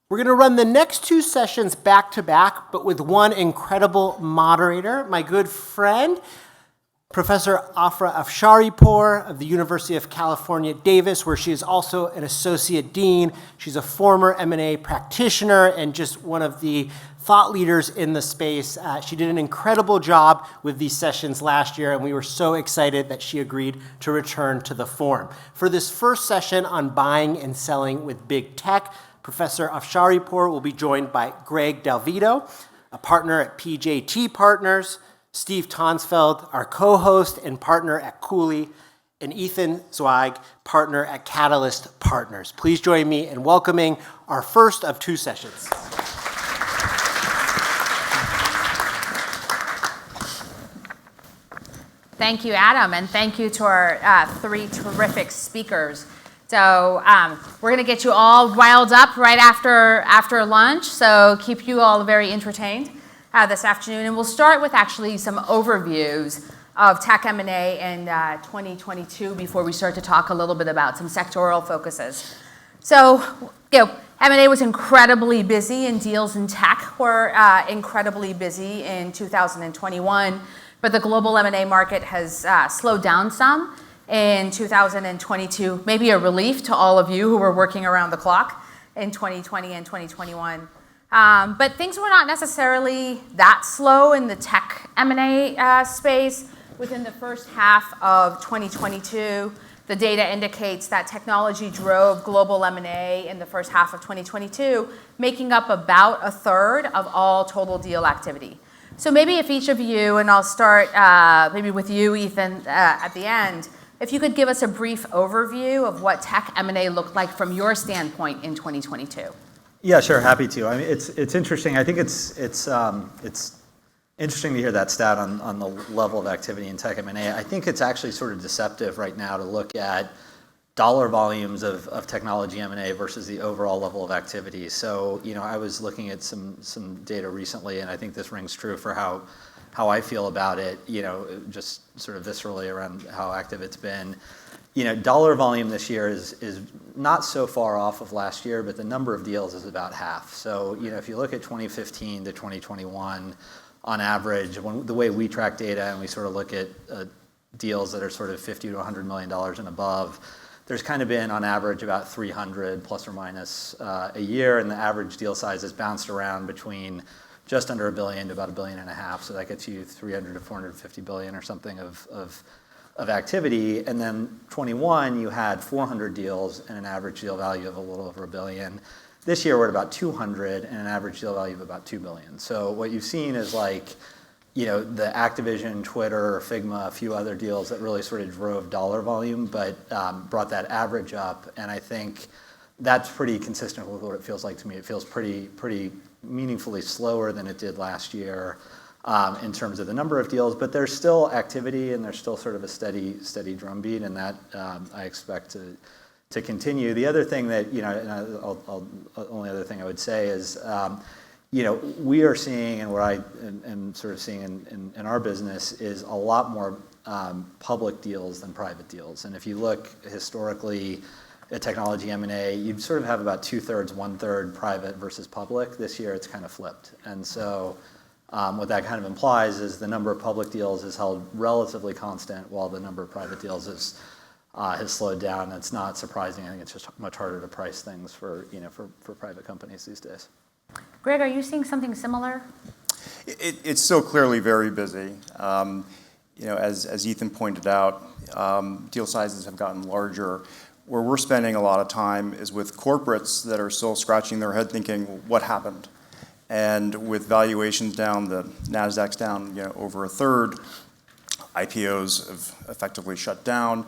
We're going to run the next two sessions back to back, but with one incredible moderator, my good friend, Professor Afra Afsharipour of the University of California, Davis, where she is also an associate dean. She's a former M&A practitioner and just one of the thought leaders in the space. She did an incredible job with these sessions last year, and we were so excited that she agreed to return to the forum. For this first session on buying and selling with big tech, Professor Afsharipour will be joined by Greg Dalvito, a partner at PJT Partners, Steve Tonsfeldt, our co-host and partner at Cooley, and Ethan Zweig, partner at Qatalyst Partners. Please join me in welcoming our first of two sessions. Thank you, Adam, and thank you to our three terrific speakers. So we're going to get you all riled up right after lunch, so keep you all very entertained this afternoon. And we'll start with actually some overviews of tech M&A in 2022 before we start to talk a little bit about some sectoral focuses. So, M&A was incredibly busy, and deals in tech were incredibly busy in 2021, but the global M&A market has slowed down some in 2022, maybe a relief to all of you who were working around the clock in 2020 and 2021. But things were not necessarily that slow in the tech M&A space. Within the first half of 2022, the data indicates that technology drove global M&A in the first half of 2022, making up about a third of all total deal activity. So maybe if each of you, and I'll start maybe with you, Ethan, at the end, if you could give us a brief overview of what tech M&A looked like from your standpoint in 2022. Yeah, sure, happy to. I mean, it's interesting. I think it's interesting to hear that stat on the level of activity in tech M&A. I think it's actually sort of deceptive right now to look at dollar volumes of technology M&A versus the overall level of activity. So, I was looking at some data recently, and I think this rings true for how I feel about it, just sort of viscerally around how active it's been. Dollar volume this year is not so far off of last year, but the number of deals is about half. So, if you look at 2015 to 2021, on average, the way we track data and we sort of look at deals that are sort of $50 to $100 million and above, there's kind of been on average about 300 plus or minus a year, and the average deal size has bounced around between just under $1 billion to about $1.5 billion. So that gets you 300 to 450 billion or something of activity. And then 21, you had 400 deals and an average deal value of a little over $1 billion. This year we're at about 200 and an average deal value of about $2 billion. So what you've seen is the Activision, Twitter, Figma, a few other deals that really sort of drove dollar volume, but brought that average up. And I think that's pretty consistent with what it feels like to me. It feels pretty meaningfully slower than it did last year in terms of the number of deals, but there's still activity and there's still sort of a steady drumbeat, and that I expect to continue. The other thing that, only other thing I would say is, we are seeing, and what I am sort of seeing in our business is a lot more public deals than private deals. And if you look historically at technology M&A, you sort of have about 2/3, 1/3 private versus public. This year it's kind of flipped. And so what that kind of implies is the number of public deals is held relatively constant while the number of private deals has slowed down. It's not surprising. I think it's just much harder to price things for private companies these days. Greg, are you seeing something similar? It's still clearly very busy. As Ethan pointed out, deal sizes have gotten larger. Where we're spending a lot of time is with corporates that are still scratching their head thinking, what happened? And with valuations down, the NASDAQ's down over a third, IPOs have effectively shut down,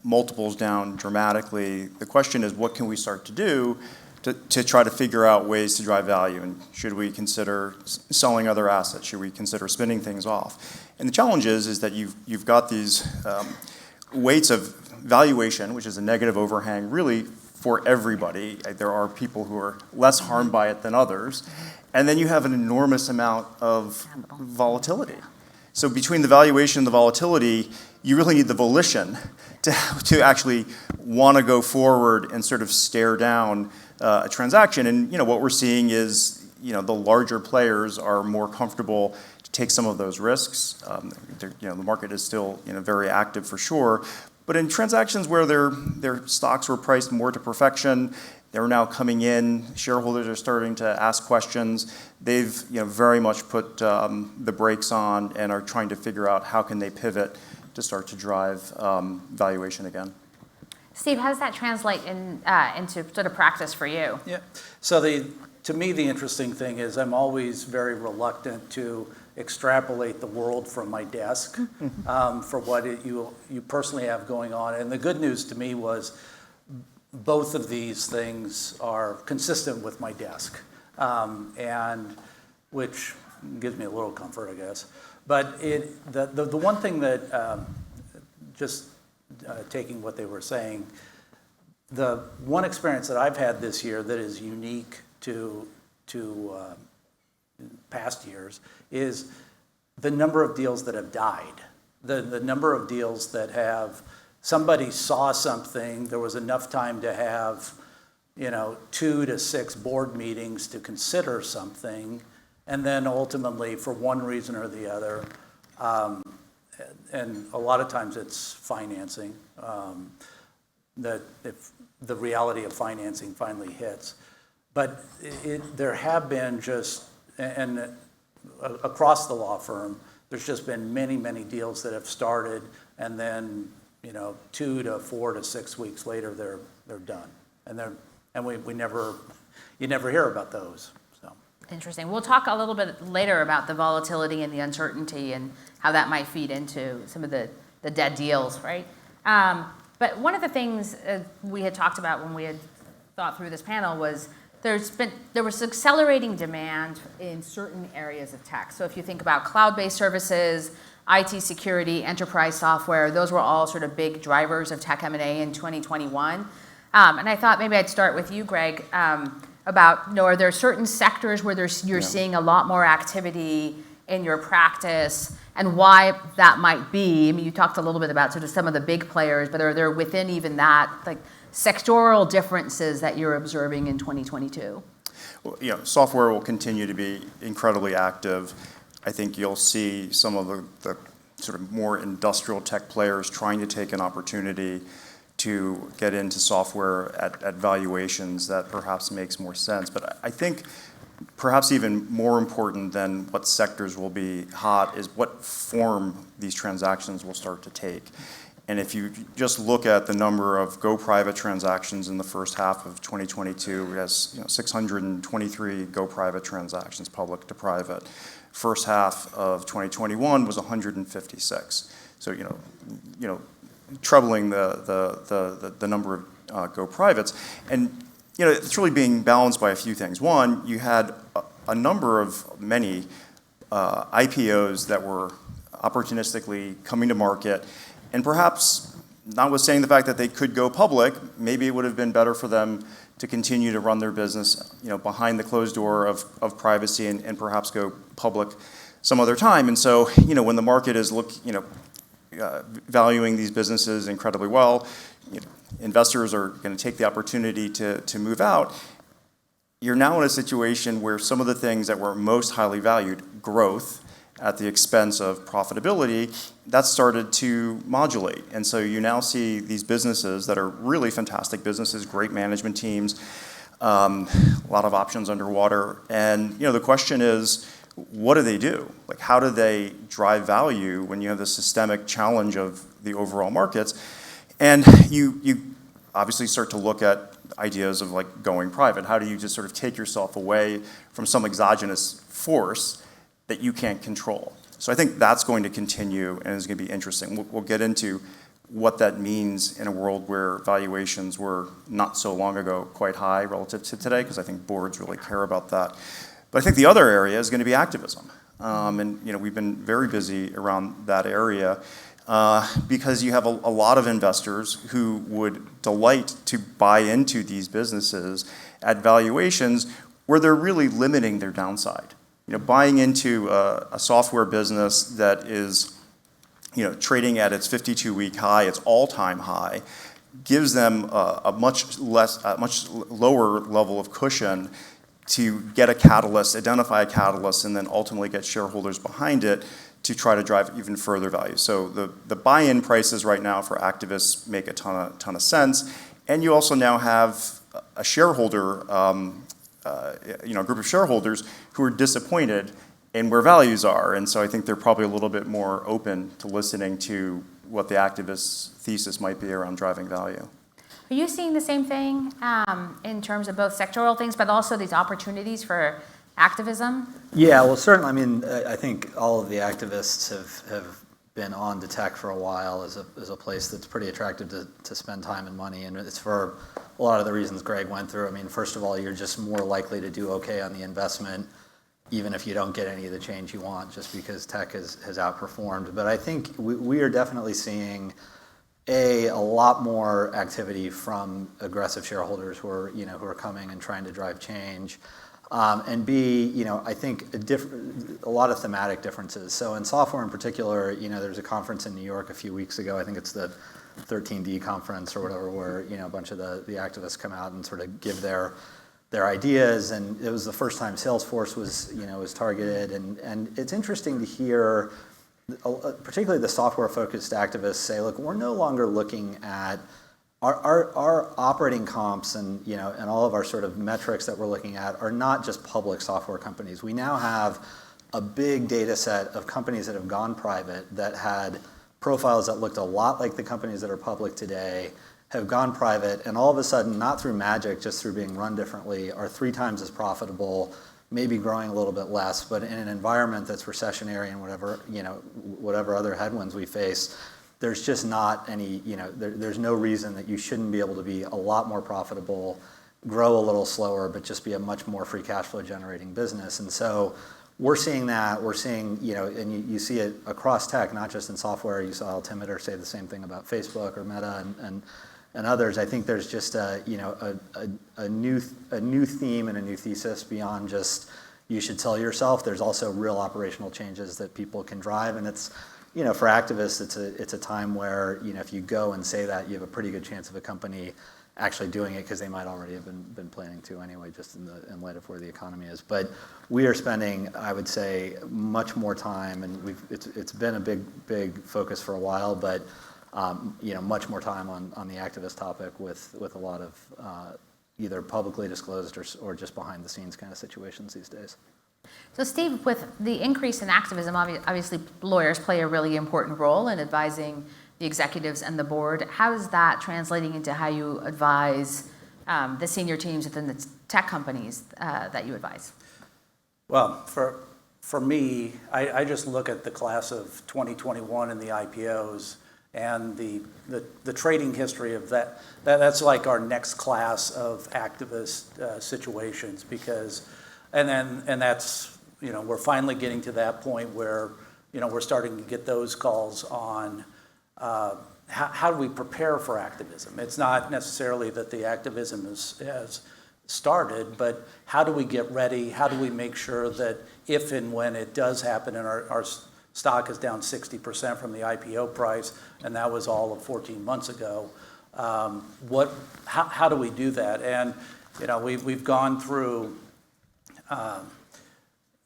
multiples down dramatically. The question is, what can we start to do to try to figure out ways to drive value? And should we consider selling other assets? Should we consider spinning things off? And the challenge is that you've got these weights of valuation, which is a negative overhang really for everybody. There are people who are less harmed by it than others. And then you have an enormous amount of volatility. So between the valuation and the volatility, you really need the volition to actually want to go forward and sort of stare down a transaction. And what we're seeing is the larger players are more comfortable to take some of those risks. The market is still very active for sure, but in transactions where their stocks were priced more to perfection, they're now coming in. Shareholders are starting to ask questions. They've very much put the brakes on and are trying to figure out how can they pivot to start to drive valuation again. Steve, how does that translate into sort of practice for you? Yeah. So to me, the interesting thing is I'm always very reluctant to extrapolate the world from my desk for what you personally have going on. And the good news to me was both of these things are consistent with my desk, and which gives me a little comfort, I guess. But the one thing that taking what they were saying, the one experience that I've had this year that is unique to past years is the number of deals that have died, the number of deals that have somebody saw something, there was enough time to have 2 to 6 board meetings to consider something, and then ultimately for one reason or the other, and a lot of times it's financing, that if the reality of financing finally hits. But there have been across the law firm, there's just been many, many deals that have started, and then 2 to 4 to 6 weeks later they're done, and we never hear about those. So Interesting. We'll talk a little bit later about the volatility and the uncertainty and how that might feed into some of the dead deals, right? But one of the things we had talked about when we had thought through this panel was there was accelerating demand in certain areas of tech. So if you think about cloud-based services, IT security, enterprise software, those were all sort of big drivers of tech M&A in 2021. And I thought maybe I'd start with you, Greg, about, are there certain sectors where you're seeing a lot more activity in your practice, and why that might be? I mean, you talked a little bit about sort of some of the big players, but are there within even that, like, sectoral differences that you're observing in 2022? Well, software will continue to be incredibly active. I think you'll see some of the sort of more industrial tech players trying to take an opportunity to get into software at valuations that perhaps makes more sense. But I think perhaps even more important than what sectors will be hot is what form these transactions will start to take. And if you just look at the number of go-private transactions in the first half of 2022, it has 623 go-private transactions, public to private. First half of 2021 was 156. So trebling the number of go-privates, and it's really being balanced by a few things. One, you had a number of many IPOs that were opportunistically coming to market. And perhaps, notwithstanding the fact that they could go public, maybe it would have been better for them to continue to run their business, behind the closed door of privacy and perhaps go public some other time. And so, when the market is valuing these businesses incredibly well, investors are going to take the opportunity to move out. You're now in a situation where some of the things that were most highly valued, growth, at the expense of profitability, that started to modulate. And so you now see these businesses that are really fantastic businesses, great management teams, a lot of options underwater. And the question is, what do they do? Like, how do they drive value when you have the systemic challenge of the overall markets? And you obviously start to look at ideas of like going private. How do you just sort of take yourself away from some exogenous force that you can't control? So I think that's going to continue and is going to be interesting. We'll get into what that means in a world where valuations were not so long ago quite high relative to today, because I think boards really care about that. But I think the other area is going to be activism. And we've been very busy around that area because you have a lot of investors who would delight to buy into these businesses at valuations where they're really limiting their downside. Buying into a software business that is, trading at its 52-week high, its all-time high, gives them a much lower level of cushion to get a catalyst, identify a catalyst, and then ultimately get shareholders behind it to try to drive even further value. So the buy-in prices right now for activists make a ton of sense, and you also now have a shareholder, a group of shareholders who are disappointed in where values are, and so I think they're probably a little bit more open to listening to what the activist thesis might be around driving value. Are you seeing the same thing in terms of both sectoral things, but also these opportunities for activism? Yeah, well, certainly. I mean, I think all of the activists have been on to tech for a while as a place that's pretty attractive to spend time and money, and it's for a lot of the reasons Greg went through. I mean, first of all, you're just more likely to do okay on the investment, even if you don't get any of the change you want, just because tech has outperformed. But I think we are definitely seeing a lot more activity from aggressive shareholders who are coming and trying to drive change, and B, I think a lot of thematic differences. So in software in particular, there was a conference in New York a few weeks ago. I think it's the 13D conference or whatever, where a bunch of the activists come out and sort of give their ideas, and it was the first time Salesforce was targeted, and it's interesting to hear, particularly the software-focused activists say, look, we're no longer looking at our operating comps and all of our sort of metrics that we're looking at are not just public software companies. We now have a big data set of companies that have gone private that had profiles that looked a lot like the companies that are public today, have gone private, and all of a sudden, not through magic, just through being run differently, are 3 times as profitable, maybe growing a little bit less, but in an environment that's recessionary and whatever other headwinds we face, there's just not any, there's no reason that you shouldn't be able to be a lot more profitable, grow a little slower, but just be a much more free cash flow generating business. And so we're seeing that. We're seeing, and you see it across tech, not just in software. You saw Altimeter say the same thing about Facebook or Meta and others. I think there's just a new theme and a new thesis beyond just you should sell yourself. There's also real operational changes that people can drive, and it's for activists, it's a time where if you go and say that, you have a pretty good chance of a company actually doing it, because they might already have been planning to anyway, just in light of where the economy is. But we are spending, I would say, much more time, and it's been a big focus for a while, but much more time on the activist topic with a lot of either publicly disclosed or just behind the scenes kind of situations these days. So Steve, with the increase in activism, obviously lawyers play a really important role in advising the executives and the board. How is that translating into how you advise the senior teams within the tech companies that you advise? Well, for me, I just look at the class of 2021 and the IPOs and the trading history of that. That's like our next class of activist situations, because and that's we're finally getting to that point where we're starting to get those calls on how do we prepare for activism. It's not necessarily that the activism has started, but how do we get ready? How do we make sure that if and when it does happen, and our stock is down 60% from the IPO price, and that was all of 14 months ago, how do we do that? And we've gone through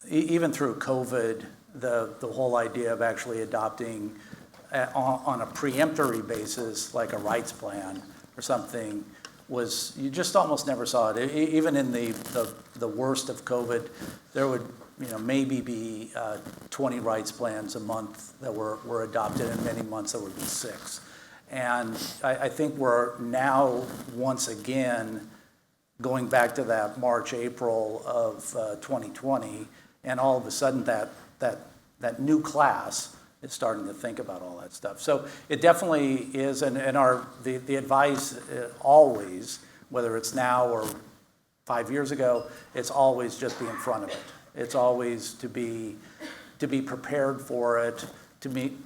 even through COVID, the whole idea of actually adopting on a preemptory basis, like a rights plan or something, was, you just almost never saw it. Even in the worst of COVID, there would maybe be 20 rights plans a month that were adopted, and many months there would be 6. And I think we're now once again going back to that March, April of 2020, and all of a sudden that new class is starting to think about all that stuff. So it definitely is, and the advice always, whether it's now or 5 years ago, it's always just be in front of it. It's always to be prepared for it, to be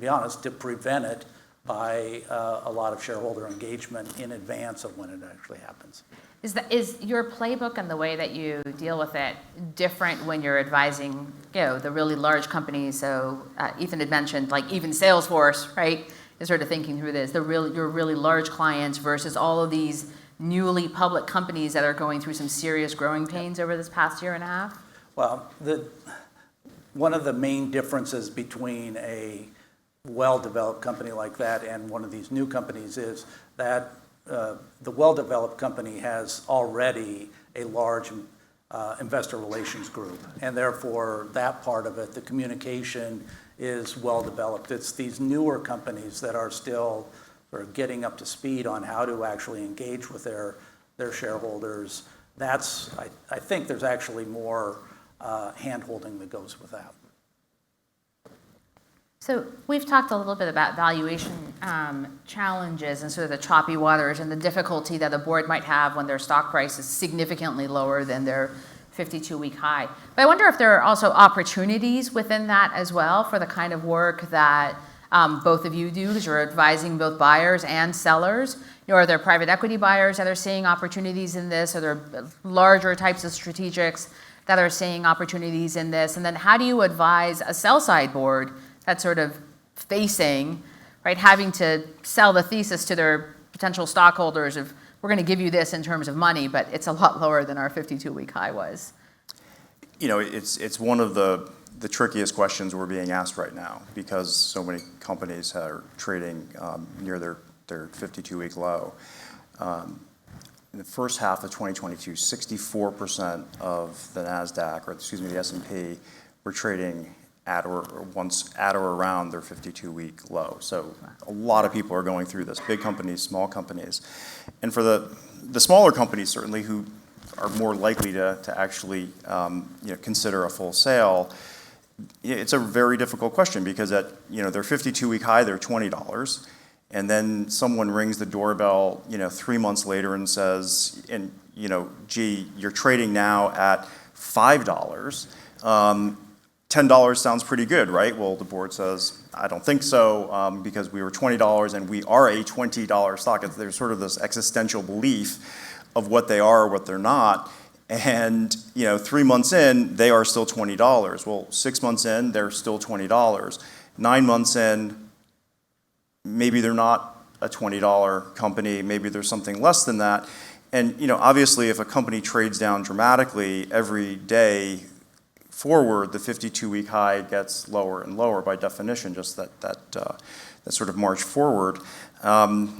honest, to prevent it by a lot of shareholder engagement in advance of when it actually happens. Is your playbook and the way that you deal with it different when you're advising the really large companies? So Ethan had mentioned, like, even Salesforce, right, is sort of thinking through this, your really large clients versus all of these newly public companies that are going through some serious growing pains over this past year and a half? Well, one of the main differences between a well-developed company like that and one of these new companies is that the well-developed company has already a large investor relations group, and therefore that part of it, the communication, is well-developed. It's these newer companies that are still sort of getting up to speed on how to actually engage with their shareholders. I think there's actually more hand-holding that goes with that. So we've talked a little bit about valuation challenges and sort of the choppy waters and the difficulty that the board might have when their stock price is significantly lower than their 52-week high. But I wonder if there are also opportunities within that as well for the kind of work that both of you do, because you're advising both buyers and sellers. Are there private equity buyers that are seeing opportunities in this? Are there larger types of strategics that are seeing opportunities in this? And then how do you advise a sell-side board that's sort of facing, right, having to sell the thesis to their potential stockholders of, we're going to give you this in terms of money, but it's a lot lower than our 52-week high was? It's one of the trickiest questions we're being asked right now, because so many companies are trading near their 52-week low. In the first half of 2022, 64% of the NASDAQ, or the S&P, were trading at or around their 52-week low. So a lot of people are going through this, big companies, small companies. And for the smaller companies, certainly, who are more likely to actually consider a full sale, it's a very difficult question, because at their 52-week high, they're $20. And then someone rings the doorbell 3 months later and says, gee, you're trading now at $5. $10 sounds pretty good, right? Well, the board says, I don't think so, because we were $20 and we are a $20 stock. There's sort of this existential belief of what they are or what they're not. And 3 months in, they are still $20. Well, 6 months in, they're still $20. 9 months in, maybe they're not a $20 company. Maybe there's something less than that. And obviously, if a company trades down dramatically every day forward, the 52-week high gets lower and lower by definition, just that sort of march forward. And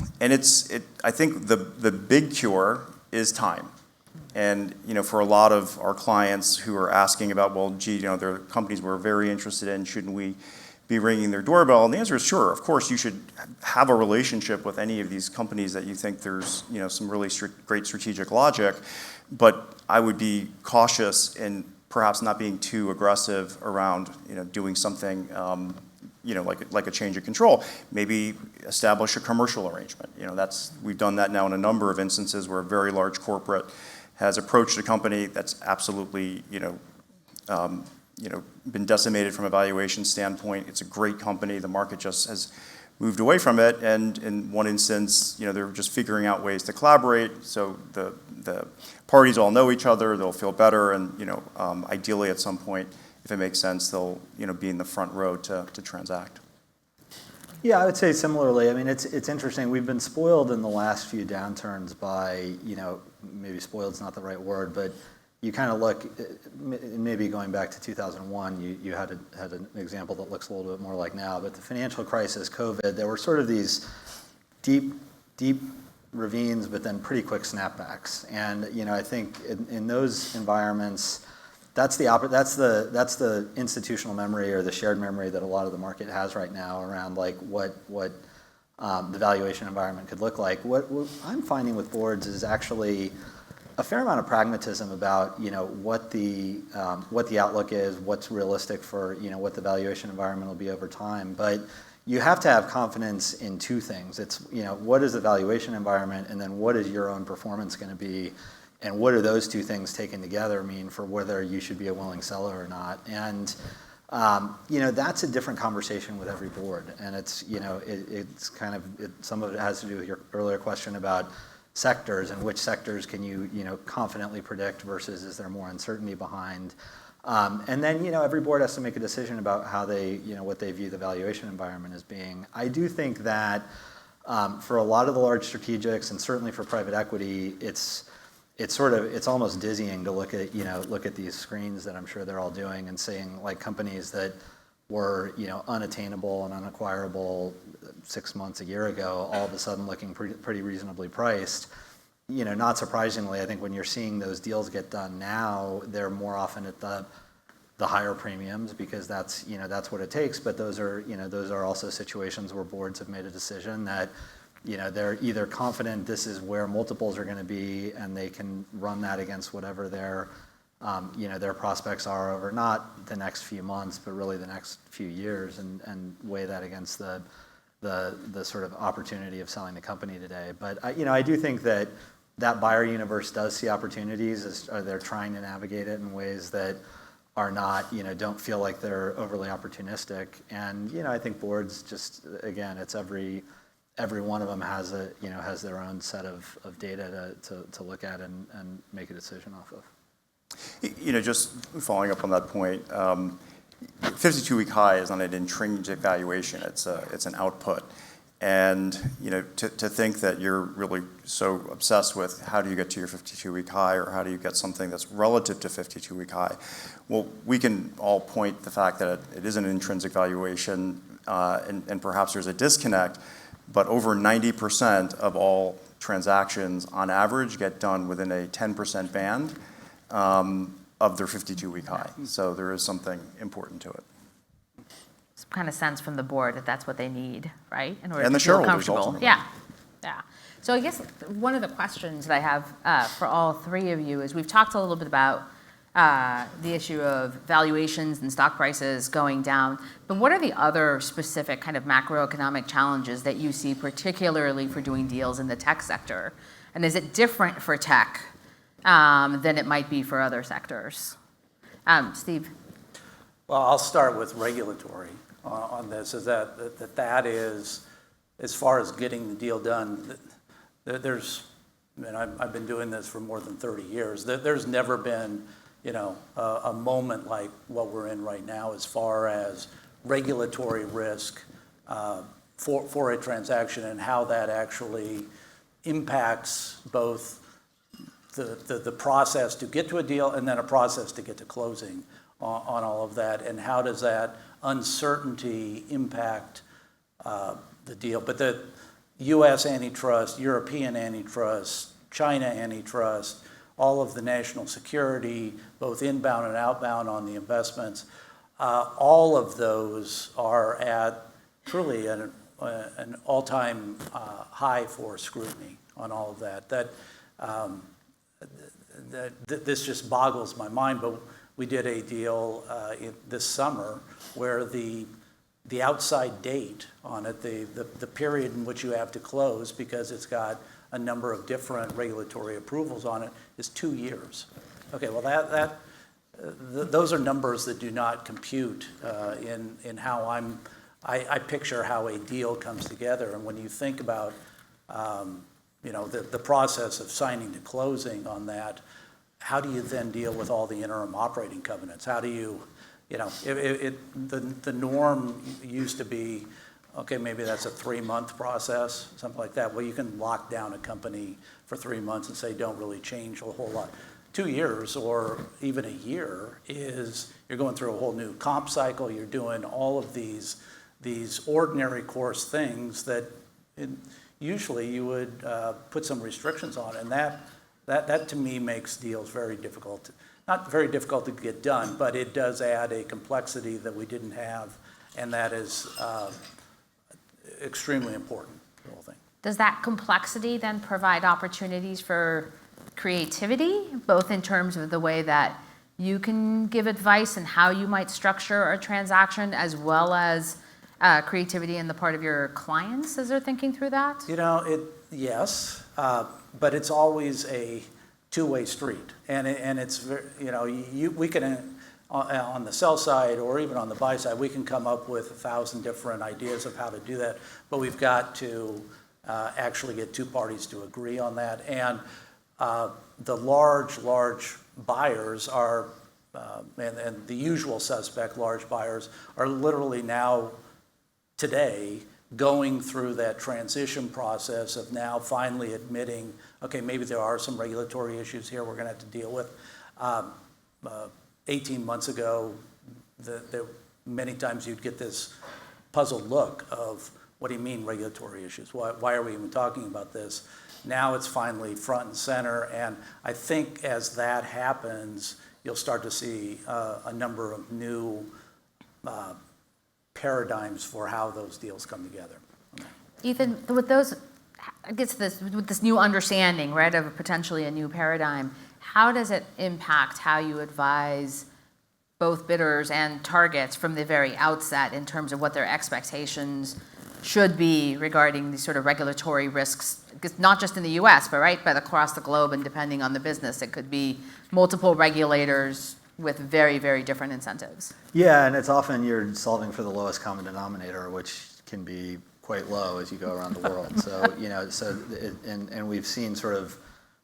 I think the big cure is time. And for a lot of our clients who are asking about, well, gee, there are companies we're very interested in, shouldn't we be ringing their doorbell? And the answer is sure. Of course, you should have a relationship with any of these companies that you think there's some really great strategic logic. But I would be cautious in perhaps not being too aggressive around doing something like a change of control. Maybe establish a commercial arrangement. We've done that now in a number of instances where a very large corporate has approached a company that's absolutely been decimated from a valuation standpoint. It's a great company. The market just has moved away from it, and in one instance, they're just figuring out ways to collaborate. So the parties all know each other. They'll feel better, and ideally at some point, if it makes sense, they'll be in the front row to transact. Yeah, I would say similarly. I mean, it's interesting. We've been spoiled in the last few downturns by maybe spoiled's not the right word, but you kind of look, maybe going back to 2001, you had an example that looks a little bit more like now, but the financial crisis, COVID, there were sort of these deep ravines, but then pretty quick snapbacks. And I think in those environments, that's the institutional memory or the shared memory that a lot of the market has right now around like what the valuation environment could look like. What I'm finding with boards is actually a fair amount of pragmatism about what the outlook is, what's realistic for what the valuation environment will be over time. But you have to have confidence in two things. It's what is the valuation environment, and then what is your own performance going to be, and what do those two things taken together mean for whether you should be a willing seller or not. And that's a different conversation with every board. And it's some of it has to do with your earlier question about sectors and which sectors can you confidently predict versus is there more uncertainty behind. And then, every board has to make a decision about how they, what they view the valuation environment as being. I do think that for a lot of the large strategics, and certainly for private equity, it's almost dizzying to look at these screens that I'm sure they're all doing and seeing like companies that were, unattainable and unacquirable 6 months, a year ago, all of a sudden looking pretty reasonably priced. Not surprisingly, I think when you're seeing those deals get done now, they're more often at the higher premiums because that's what it takes. But those are also situations where boards have made a decision that they're either confident this is where multiples are going to be and they can run that against whatever their prospects are over not the next few months but really the next few years and weigh that against the sort of opportunity of selling the company today. But I do think that buyer universe does see opportunities as they're trying to navigate it in ways that are not, don't feel like they're overly opportunistic. And, I think boards just, again, it's every one of them has has their own set of data to look at and make a decision off of. Just following up on that point, 52-week high is not an intrinsic valuation, it's an output. And to think that you're really so obsessed with how do you get to your 52-week high or how do you get something that's relative to 52-week high, well, we can all point the fact that it is an intrinsic valuation and perhaps there's a disconnect, but over 90% of all transactions on average get done within a 10% band of their 52-week high. So there is something important to it. Kind of sense from the board that that's what they need, right? In order And to the feel shareholders comfortable. ultimately. Yeah. So I guess one of the questions that I have for all three of you is we've talked a little bit about the issue of valuations and stock prices going down, but what are the other specific kind of macroeconomic challenges that you see, particularly for doing deals in the tech sector? And is it different for tech than it might be for other sectors? Steve? Well, I'll start with regulatory on this, is that is, as far as getting the deal done, and I've been doing this for more than 30 years, there's never been, a moment like what we're in right now as far as regulatory risk for a transaction and how that actually impacts both the process to get to a deal and then a process to get to closing on all of that, and how does that uncertainty impact the deal. But the U.S. antitrust, European antitrust, China antitrust, all of the national security, both inbound and outbound on the investments, all of those are at truly an all-time high for scrutiny on all of that. This just boggles my mind, but we did a deal this summer where the outside date on it, the period in which you have to close, because it's got a number of different regulatory approvals on it, is 2 years. Okay, well those are numbers that do not compute in how I picture how a deal comes together. And when you think about the process of signing to closing on that, how do you then deal with all the interim operating covenants? How do you, the norm used to be, okay, maybe that's a 3-month process, something like that. Well, you can lock down a company for 3 months and say, don't really change a whole lot. 2 years or even a year is, you're going through a whole new comp cycle, you're doing all of these ordinary course things that usually you would put some restrictions on, and that to me makes deals very difficult. Not very difficult to get done, but it does add a complexity that we didn't have, and that is extremely important, the whole thing. Does that complexity then provide opportunities for creativity, both in terms of the way that you can give advice and how you might structure a transaction, as well as creativity in the part of your clients as they're thinking through that? Yes, but it's always a two-way street, and it's very, we can on the sell side or even on the buy side, we can come up with 1,000 different ideas of how to do that, but we've got to actually get two parties to agree on that. And the large buyers are and the usual suspect, large buyers, are literally now, today, going through that transition process of now finally admitting, okay, maybe there are some regulatory issues here we're going to have to deal with. 18 months ago, many times you'd get this puzzled look of, what do you mean regulatory issues? Why are we even talking about this? Now it's finally front and center, and I think as that happens, you'll start to see a number of new paradigms for how those deals come together. Ethan, with those, I guess with this new understanding, right, of potentially a new paradigm, how does it impact how you advise both bidders and targets from the very outset in terms of what their expectations should be regarding these sort of regulatory risks, not just in the US, but across the globe, and depending on the business, it could be multiple regulators with very, very different incentives. Yeah, and it's often you're solving for the lowest common denominator, which can be quite low as you go around the world. So, and we've seen sort of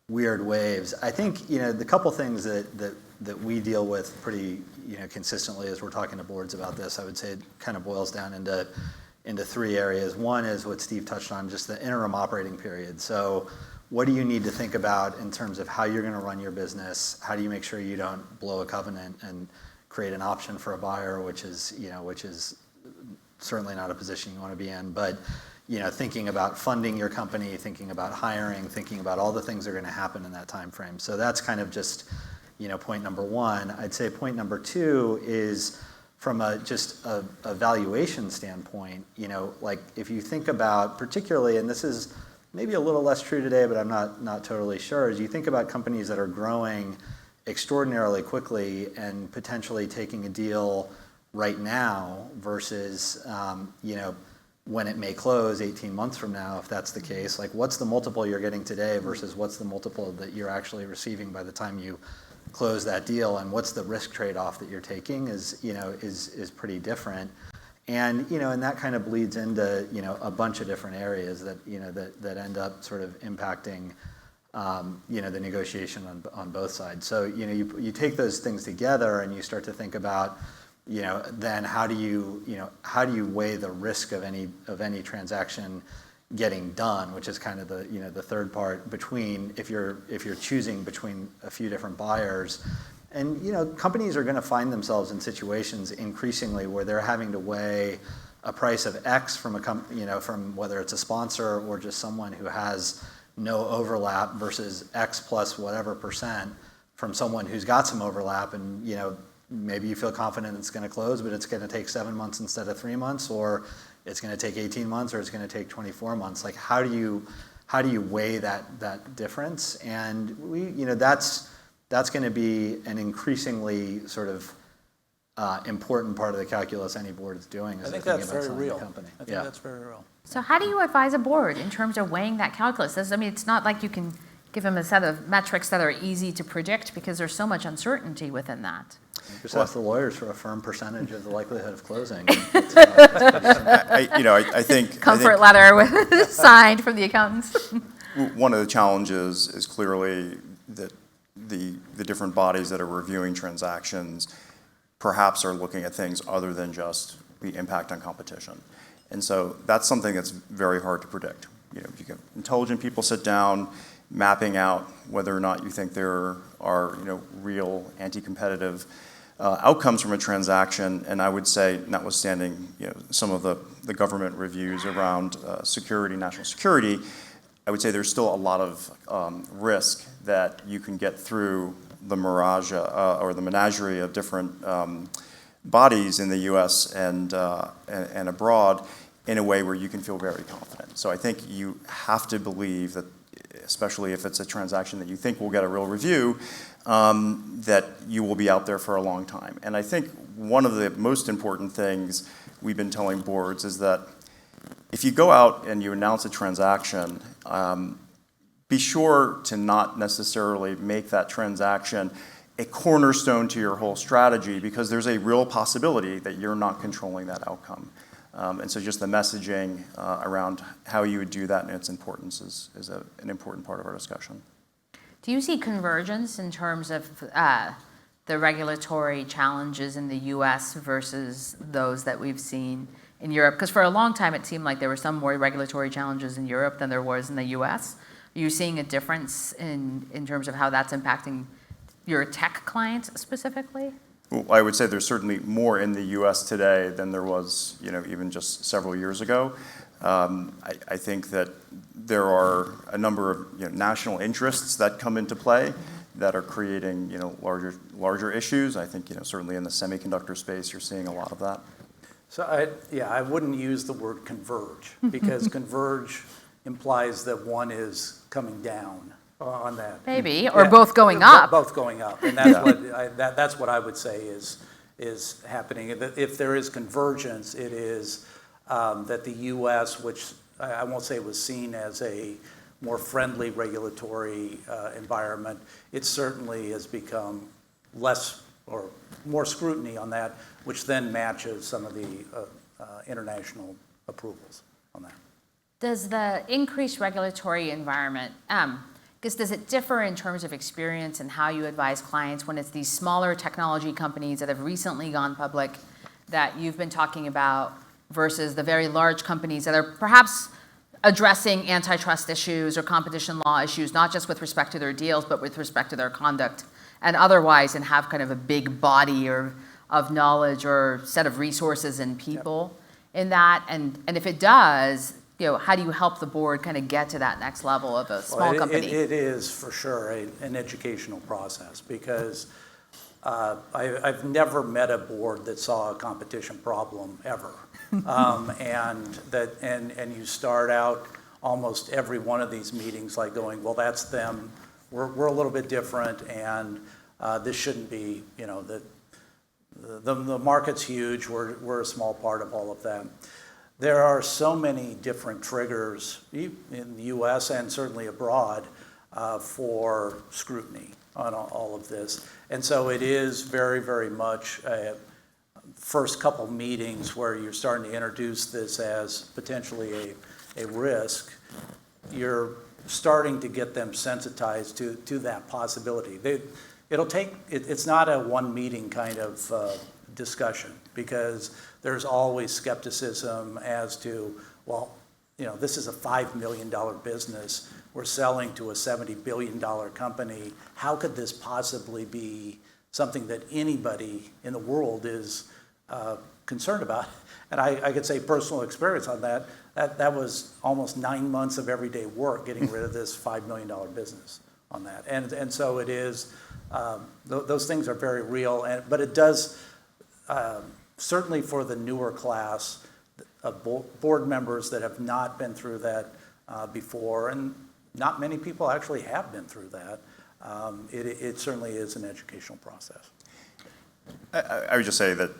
weird waves. I think, the couple things that we deal with pretty, consistently as we're talking to boards about this, I would say it kind of boils down into three areas. One is what Steve touched on, just the interim operating period. So what do you need to think about in terms of how you're going to run your business? How do you make sure you don't blow a covenant and create an option for a buyer, which is certainly not a position you want to be in, but thinking about funding your company, thinking about hiring, thinking about all the things that are going to happen in that time frame. So that's kind of just point number one. I'd say point number two is from just a valuation standpoint. Like if you think about particularly, and this is maybe a little less true today, but I'm not totally sure, as you think about companies that are growing extraordinarily quickly and potentially taking a deal right now versus when it may close 18 months from now, if that's the case, like what's the multiple you're getting today versus what's the multiple that you're actually receiving by the time you close that deal, and what's the risk trade-off that you're taking is pretty different. And and that kind of bleeds into a bunch of different areas that that end up sort of impacting the negotiation on both sides. So you take those things together and you start to think about then how do you weigh the risk of any transaction getting done, which is kind of the third part between if you're choosing between a few different buyers. And companies are going to find themselves in situations increasingly where they're having to weigh a price of X from from whether it's a sponsor or just someone who has no overlap versus X plus whatever percent from someone who's got some overlap, and maybe you feel confident it's going to close, but it's going to take 7 months instead of 3 months, or it's going to take 18 months, or it's going to take 24 months. Like how do you weigh that difference? And that's going to be an increasingly sort of important part of the calculus any board is doing. I think that's very real. I think that's very real. So how do you advise a board in terms of weighing that calculus? It's not like you can give them a set of metrics that are easy to predict because there's so much uncertainty within that. Just ask the lawyers for a firm percentage of the likelihood of closing. I think Comfort letter signed from the accountants. One of the challenges is clearly that the different bodies that are reviewing transactions perhaps are looking at things other than just the impact on competition. And so that's something that's very hard to predict. You get intelligent people sit down, mapping out whether or not you think there are real anti-competitive outcomes from a transaction. And I would say, notwithstanding some of the government reviews around security, national security, I would say there's still a lot of risk that you can get through the mirage or the menagerie of different bodies in the U.S. and abroad in a way where you can feel very confident. So I think you have to believe that, especially if it's a transaction that you think will get a real review, that you will be out there for a long time. And I think one of the most important things we've been telling boards is that if you go out and you announce a transaction, be sure to not necessarily make that transaction a cornerstone to your whole strategy, because there's a real possibility that you're not controlling that outcome. And so just the messaging around how you would do that and its importance is an important part of our discussion. Do you see convergence in terms of the regulatory challenges in the U.S. versus those that we've seen in Europe? Because for a long time, it seemed like there were some more regulatory challenges in Europe than there was in the U.S. Are you seeing a difference in terms of how that's impacting your tech clients specifically? Well, I would say there's certainly more in the U.S. today than there was, even just several years ago. I think that there are a number of national interests that come into play that are creating larger issues. I think certainly in the semiconductor space you're seeing a lot of that. So I wouldn't use the word converge because converge implies that one is coming down on that. Maybe, or both going up. Both going up, and that's what I would say is happening. If there is convergence, it is that the U.S., which I won't say was seen as a more friendly regulatory environment, it certainly has become less or more scrutiny on that, which then matches some of the international approvals on that. Does the increased regulatory environment, does it differ in terms of experience and how you advise clients when it's these smaller technology companies that have recently gone public that you've been talking about versus the very large companies that are perhaps addressing antitrust issues or competition law issues, not just with respect to their deals, but with respect to their conduct and otherwise, and have kind of a big body of knowledge or set of resources and people in that? And if it does, how do you help the board kind of get to that next level of a small company? It is for sure an educational process because I've never met a board that saw a competition problem ever. And you start out almost every one of these meetings like going, well, that's them. We're a little bit different, and this shouldn't be. The market's huge. We're a small part of all of that. There are so many different triggers in the U.S. and certainly abroad for scrutiny on all of this, and so it is very, very much first couple meetings where you're starting to introduce this as potentially a risk, you're starting to get them sensitized to that possibility. It's not a one meeting kind of discussion because there's always skepticism as to, well, this is a $5 million business. We're selling to a $70 billion company. How could this possibly be something that anybody in the world is concerned about? And I could say personal experience on that. That was almost 9 months of everyday work getting rid of this $5 million business on that. And so it is, those things are very real. But it does, certainly for the newer class of board members that have not been through that before, and not many people actually have been through that, it certainly is an educational process. I would just say that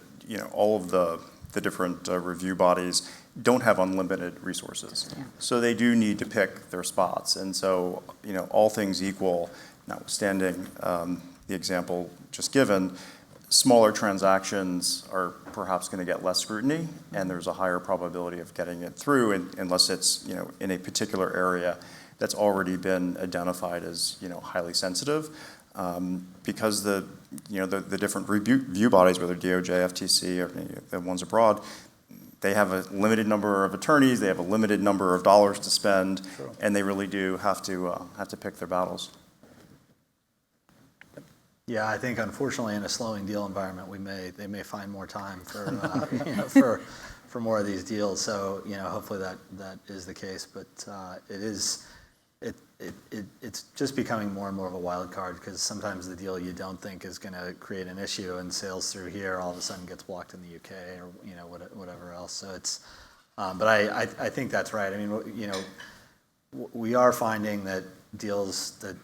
all of the different review bodies don't have unlimited resources. Yeah. So they do need to pick their spots. And so, all things equal, notwithstanding the example just given, smaller transactions are perhaps going to get less scrutiny, and there's a higher probability of getting it through unless it's in a particular area that's already been identified as highly sensitive. Because the different review bodies, whether DOJ, FTC, or the ones abroad, they have a limited number of attorneys, they have a limited number of dollars to spend, True. And they really do have to pick their battles. Yeah, I think unfortunately in a slowing deal environment, they may find more time for for more of these deals. So hopefully that is the case, but it's just becoming more and more of a wild card because sometimes the deal you don't think is going to create an issue and sails through here all of a sudden gets blocked in the UK or whatever else. So it's, but I think that's right. I mean, we are finding that deals that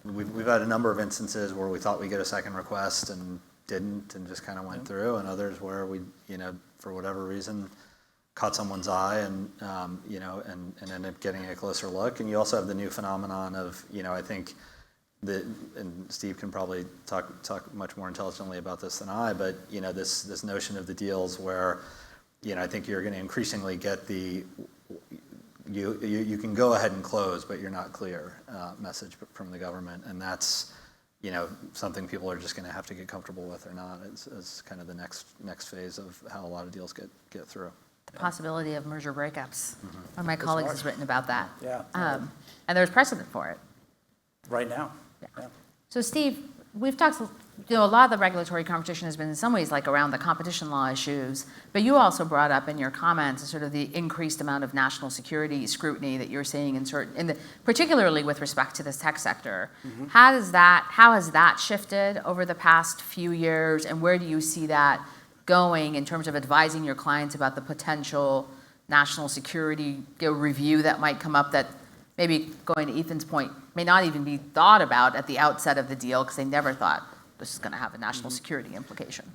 we've had a number of instances where we thought we'd get a second request and didn't and just kind of went through, and others where we for whatever reason caught someone's eye and and ended up getting a closer look. And you also have the new phenomenon of I think and Steve can probably talk much more intelligently about this than I, but this notion of the deals where I think you're going to increasingly get the you can go ahead and close, but you're not clear message from the government, and that's something people are just going to have to get comfortable with or not is kind of the next phase of how a lot of deals get through. The possibility of merger breakups. One of my colleagues has written about that. Yeah. And there's precedent for it. Right now. Yeah. So Steve, we've talked, a lot of the regulatory conversation has been in some ways like around the competition law issues, but you also brought up in your comments sort of the increased amount of national security scrutiny that you're seeing particularly with respect to the tech sector. Mm-hmm. How has that shifted over the past few years, and where do you see that going in terms of advising your clients about the potential national security review that might come up that maybe, going to Ethan's point, may not even be thought about at the outset of the deal because they never thought this is going to have a national security implication?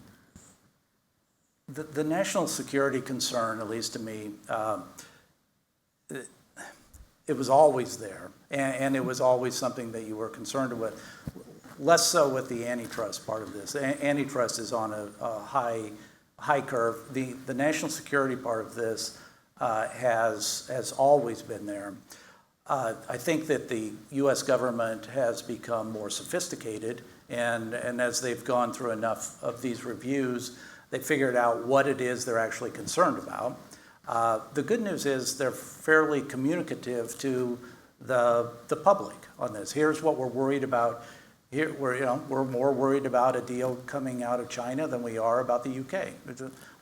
The national security concern, at least to me, it was always there, and it was always something that you were concerned with. Less so with the antitrust part of this. Antitrust is on a high curve. The national security part of this has always been there. I think that the U.S. government has become more sophisticated, and as they've gone through enough of these reviews, they figured out what it is they're actually concerned about. The good news is they're fairly communicative to the public on this. Here's what we're worried about. Here, we're more worried about a deal coming out of China than we are about the UK.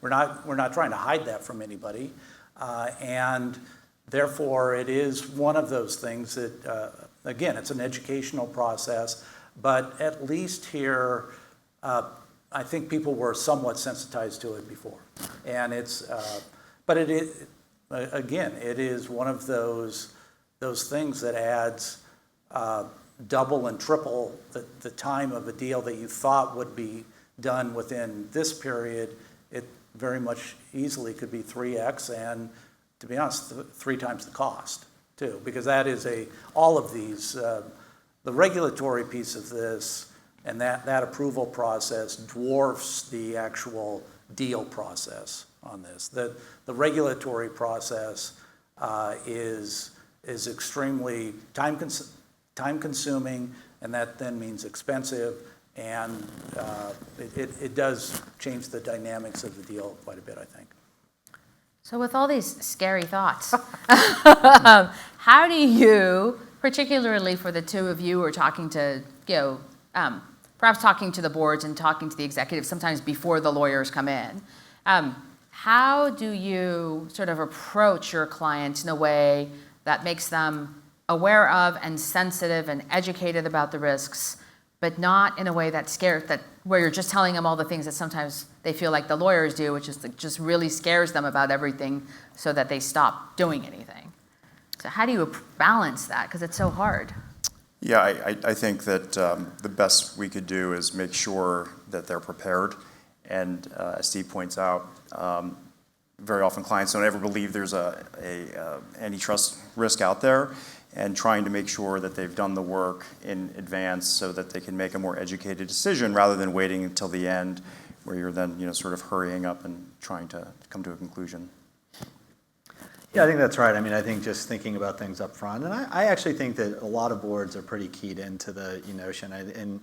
We're not trying to hide that from anybody, and therefore it is one of those things that, again, it's an educational process, but at least here, I think people were somewhat sensitized to it before, and but it is, again, it is one of those things that adds double and triple the time of a deal that you thought would be done within this period. It very much easily could be 3x, and to be honest, 3 times the cost too, because that is all of these, the regulatory piece of this and that approval process dwarfs the actual deal process on this. The regulatory process is extremely time-consuming, and that then means expensive, and it does change the dynamics of the deal quite a bit, I think. So with all these scary thoughts, how do you, particularly for the two of you who are talking to, perhaps talking to the boards and talking to the executives sometimes before the lawyers come in, how do you sort of approach your clients in a way that makes them aware of and sensitive and educated about the risks, but not in a way that where you're just telling them all the things that sometimes they feel like the lawyers do, which is just really scares them about everything so that they stop doing anything. So how do you balance that? Because it's so hard. Yeah, I think that the best we could do is make sure that they're prepared. And as Steve points out, very often clients don't ever believe there's a antitrust risk out there, and trying to make sure that they've done the work in advance so that they can make a more educated decision rather than waiting until the end where you're then sort of hurrying up and trying to come to a conclusion. Yeah, I think that's right. I mean, I think just thinking about things up front, and I actually think that a lot of boards are pretty keyed into the notion.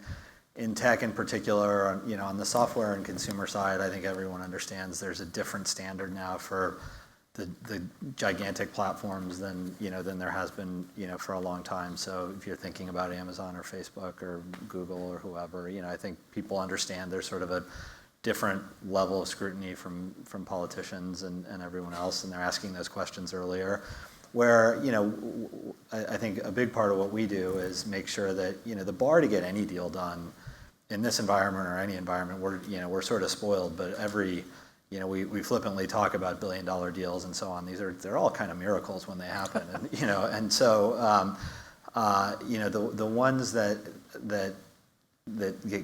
In tech in particular, on the software and consumer side, I think everyone understands there's a different standard now for the gigantic platforms than there has been for a long time. So if you're thinking about Amazon or Facebook or Google or whoever, I think people understand there's sort of a different level of scrutiny from politicians and everyone else, and they're asking those questions earlier. Where I think a big part of what we do is make sure that the bar to get any deal done in this environment or any environment, we're sort of spoiled, but we flippantly talk about billion-dollar deals and so on. They're all kind of miracles when they happen, and so the ones that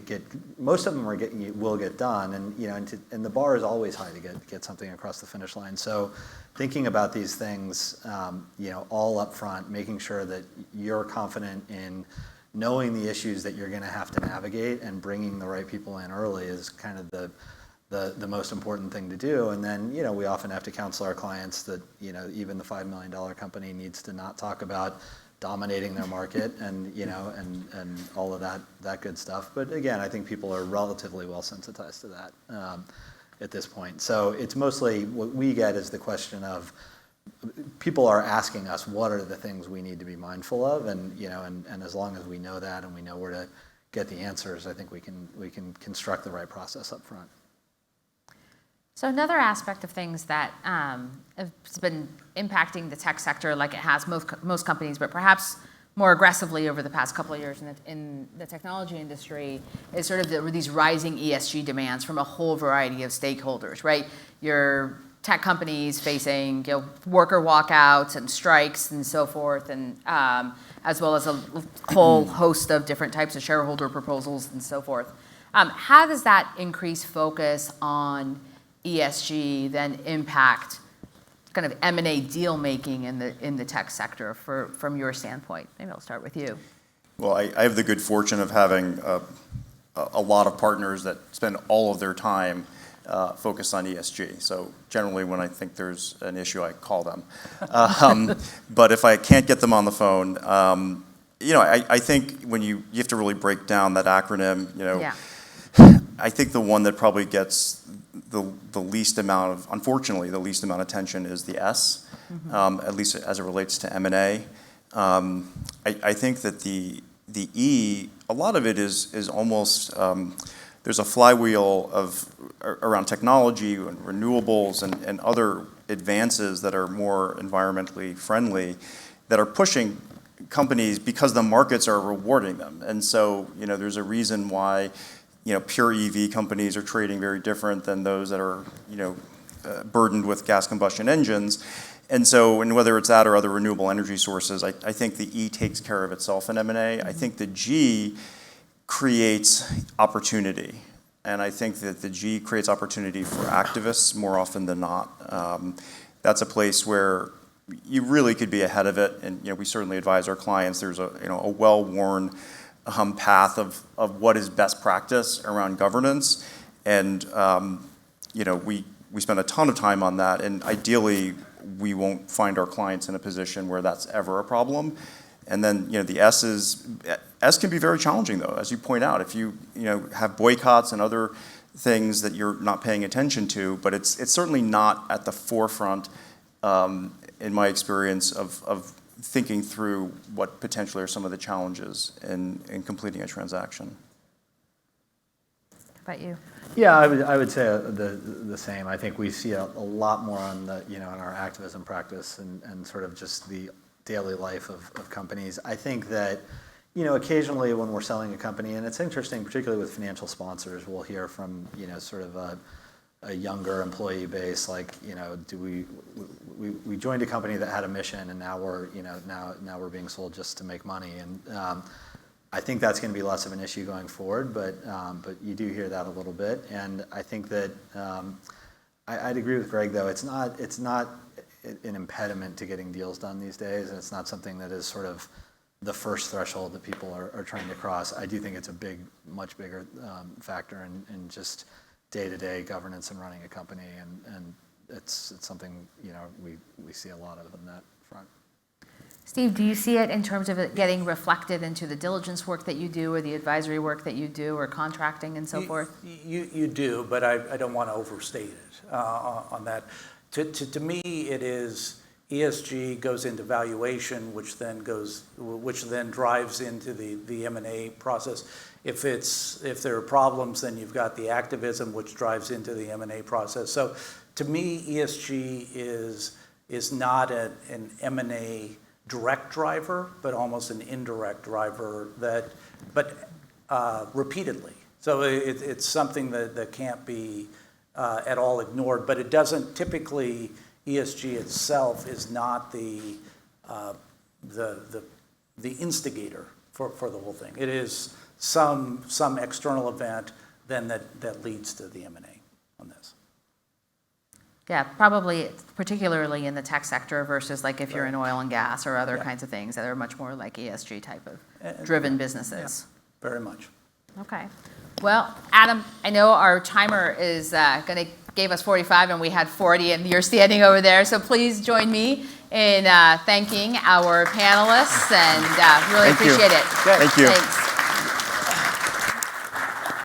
get most of them will get done, and the bar is always high to get something across the finish line. So thinking about these things, all up front, making sure that you're confident in knowing the issues that you're going to have to navigate and bringing the right people in early is kind of the most important thing to do. And then, we often have to counsel our clients that, even the $5 million company needs to not talk about dominating their market and, and all of that good stuff. But again, I think people are relatively well sensitized to that at this point. So it's mostly what we get is the question of people are asking us what are the things we need to be mindful of, and and as long as we know that and we know where to get the answers, I think we can construct the right process up front. So another aspect of things that has been impacting the tech sector, like it has most companies, but perhaps more aggressively over the past couple of years in the technology industry, is sort of these rising ESG demands from a whole variety of stakeholders, right? Your tech companies facing worker walkouts and strikes and so forth, and as well as a whole host of different types of shareholder proposals and so forth. How does that increased focus on ESG then impact kind of M&A deal making in the tech sector from your standpoint? Maybe I'll start with you. Well, I have the good fortune of having a lot of partners that spend all of their time focused on ESG. So generally when I think there's an issue, I call them. But if I can't get them on the phone, I think when you have to really break down that acronym, Yeah. I think the one that probably gets the least amount of, unfortunately, the least amount of attention is the S, at least as it relates to M&A. I think that the E, a lot of it is almost, there's a flywheel around technology and renewables and other advances that are more environmentally friendly that are pushing companies because the markets are rewarding them. And so, there's a reason why pure EV companies are trading very different than those that are, burdened with gas combustion engines. And so, and whether it's that or other renewable energy sources, I think the E takes care of itself in M&A. I think the G creates opportunity. And I think that the G creates opportunity for activists more often than not. That's a place where you really could be ahead of it. And, we certainly advise our clients. There's a well-worn path of what is best practice around governance, and we spend a ton of time on that, and ideally we won't find our clients in a position where that's ever a problem. And then the S can be very challenging though, as you point out, if you have boycotts and other things that you're not paying attention to, but it's certainly not at the forefront in my experience of thinking through what potentially are some of the challenges in completing a transaction. How about you? Yeah, I would say the same. I think we see a lot more on the in our activism practice and sort of just the daily life of companies. I think that occasionally when we're selling a company, and it's interesting, particularly with financial sponsors, we'll hear from sort of a younger employee base, like do we joined a company that had a mission, and now we're now we're being sold just to make money, and I think that's going to be less of an issue going forward, but you do hear that a little bit, and I think that I'd agree with Greg though. It's not an impediment to getting deals done these days, and it's not something that is sort of the first threshold that people are trying to cross. I do think it's a much bigger factor in just day-to-day governance and running a company, and it's something we see a lot of in that front. Steve, do you see it in terms of it getting reflected into the diligence work that you do, or the advisory work that you do, or contracting and so forth? You do, but I don't want to overstate it on that. To me, it is ESG goes into valuation, which then drives into the M&A process. If there are problems, then you've got the activism, which drives into the M&A process. So to me, ESG is not an M&A direct driver, but almost an indirect driver but repeatedly. So it's something that can't be at all ignored, but it doesn't typically. ESG itself is not the instigator for the whole thing. It is some external event then that leads to the M&A on this. Yeah, probably particularly in the tech sector versus like if you're in oil and gas or other kinds of things that are much more like ESG type of driven businesses. Yeah, very much. Okay. Well, Adam, I know our timer is going to gave us 45 and we had 40 and you're standing over there. So please join me in thanking our panelists and really Thank you. appreciate it. Thank you. Thanks.